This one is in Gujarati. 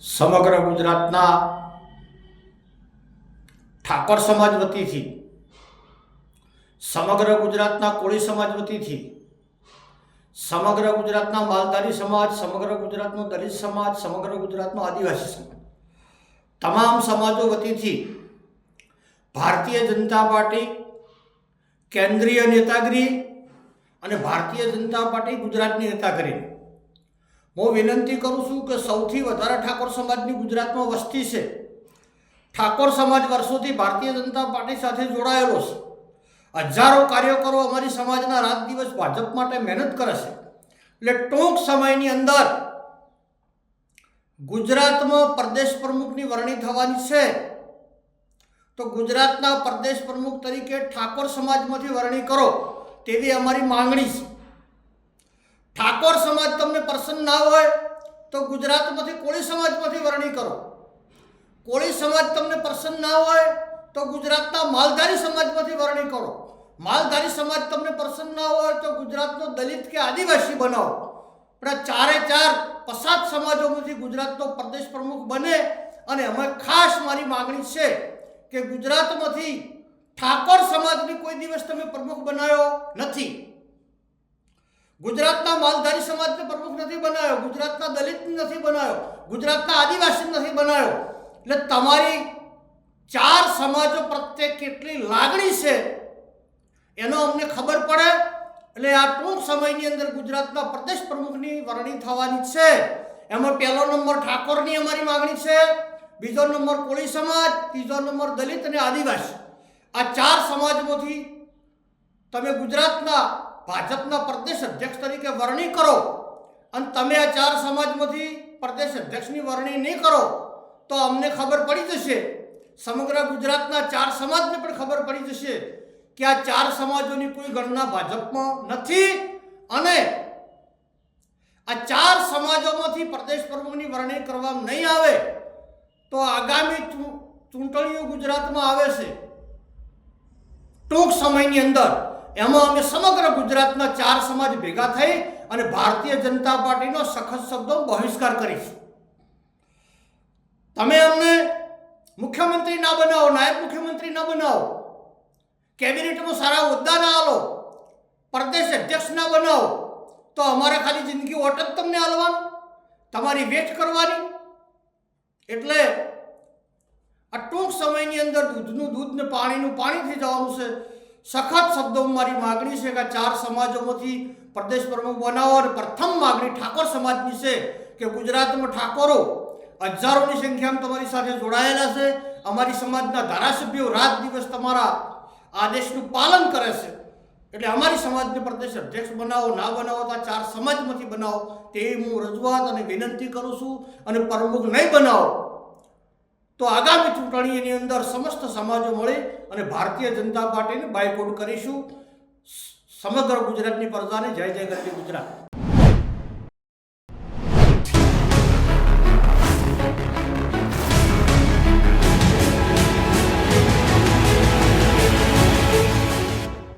સમગ્ર ગુજરાતના ઠાકોર સમાજ વતીથી, સમગ્ર ગુજરાતના કોળી સમાજ વતીથી, સમગ્ર ગુજરાતના માલધારી સમાજ, સમગ્ર ગુજરાતનો દલિત સમાજ, સમગ્ર ગુજરાતનો આદિવાસી સમાજ, તમામ સમાજો વતીથી ભારતીય જનતા પાર્ટી કેન્દ્રીય નેતાગીરી અને ભારતીય જનતા પાર્ટી ગુજરાતની નેતાગીરી હું વિનંતી કરું છું કે સૌથી વધારે ઠાકોર સમાજની ગુજરાતમાં વસ્તી છે. ઠાકોર સમાજ વર્ષોથી ભારતીય જનતા પાર્ટી સાથે જોડાયેલો છે. હજારો કાર્યકરો અમારી સમાજના રાત દિવસ ભાજપ માટે મહેનત કરે છે. એટલે ટૂંક સમયની અંદર ગુજરાતમાં પ્રદેશ પ્રમુખની વરણી થવાની છે, તો ગુજરાતના પ્રદેશ પ્રમુખ તરીકે ઠાકોર સમાજમાંથી વરણી કરો તેવી અમારી માંગણી છે. ઠાકોર સમાજ તમને પસંદ ના હોય તો ગુજરાતમાંથી કોળી સમાજમાંથી વરણી કરો. કોળી સમાજ તમને પસંદ ના હોય તો ગુજરાતના માલધારી સમાજમાંથી વરણી કરો. માલધારી સમાજ તમને પસંદ ના હોય તો ગુજરાતનો દલિત કે આદિવાસી બનાવો. પણ ચારે ચાર પછાત સમાજોમાંથી ગુજરાતનો પ્રદેશ પ્રમુખ બને. અને અમે ખાસ મારી માંગણી છે કે ગુજરાતમાંથી ઠાકોર સમાજની કોઈ દિવસ તમે પ્રમુખ બનાવ્યો નથી, ગુજરાતના માલધારી સમાજને પ્રમુખ નથી બનાવ્યો, ગુજરાતના દલિત નથી બનાવ્યો, ગુજરાતના આદિવાસી નથી બનાવ્યો. એટલે તમારી ચાર સમાજો પ્રત્યે કેટલી લાગણી છે એનો અમને ખબર પડે. એટલે આ ટૂંક સમયની અંદર ગુજરાતના પ્રદેશ પ્રમુખની વરણી થવાની છે. એમાં પહેલો નંબર ઠાકોરની અમારી માગણી છે, બીજો નંબર કોળી સમાજ, ત્રીજો નંબર દલિત અને આદિવાસી. આ ચાર સમાજમાંથી તમે ગુજરાતના ભાજપના પ્રદેશ અધ્યક્ષ તરીકે વરણી કરો. અને તમે આ ચાર સમાજમાંથી પ્રદેશ અધ્યક્ષની વરણી નહીં કરો તો અમને ખબર પડી જશે, સમગ્ર ગુજરાતના ચાર સમાજને પણ ખબર પડી જશે કે આ ચાર સમાજોની કોઈ ગણના ભાજપમાં નથી. અને આ ચાર સમાજોમાંથી પ્રદેશ પ્રમુખની વરણી કરવામાં નહીં આવે તો આગામી ચૂંટણીઓ ગુજરાતમાં આવે છે ટૂંક સમયની અંદર, એમાં અમે સમગ્ર ગુજરાતના ચાર સમાજ ભેગા થઈ અને ભારતીય જનતા પાર્ટીનો સખત શબ્દો બહિષ્કાર કરીશું. તમે અમને મુખ્યમંત્રી ના બનાવો, નાયબ મુખ્યમંત્રી ના બનાવો, કેબિનેટમાં સારા હોદ્દા ના આલો, પ્રદેશ અધ્યક્ષ ના બનાવો, તો અમારે ખાલી જિંદગી ઓટ જ તમને આલવાનું, તમારી વેચ કરવાની. એટલે આ ટૂંક સમયની અંદર દૂધનું દૂધ ને પાણીનું પાણી થઈ જવાનું છે. સખત શબ્દોમાં મારી માગણી છે કે ચાર સમાજોમાંથી પ્રદેશ પ્રમુખ બનાવો. અને પ્રથમ માગણી ઠાકોર સમાજની છે કે ગુજરાતમાં ઠાકોરો હજારોની સંખ્યામાં તમારી સાથે જોડાયેલા છે. અમારી સમાજના ધારાસભ્યો રાત દિવસ તમારા આદેશનું પાલન કરે છે. એટલે અમારી સમાજને પ્રદેશ અધ્યક્ષ બનાવો, ના બનાવો તો આ ચાર સમાજમાંથી બનાવો તેવી હું રજૂઆત અને વિનંતી કરું છું. અને પ્રમુખ નહીં બનાવો તો આગામી ચૂંટણીની અંદર સમસ્ત સમાજો મળી અને ભારતીય જનતા પાર્ટીને બાયકોટ કરીશું. સમગ્ર ગુજરાતની પ્રજાને જય જય ગરવી ગુજરાત.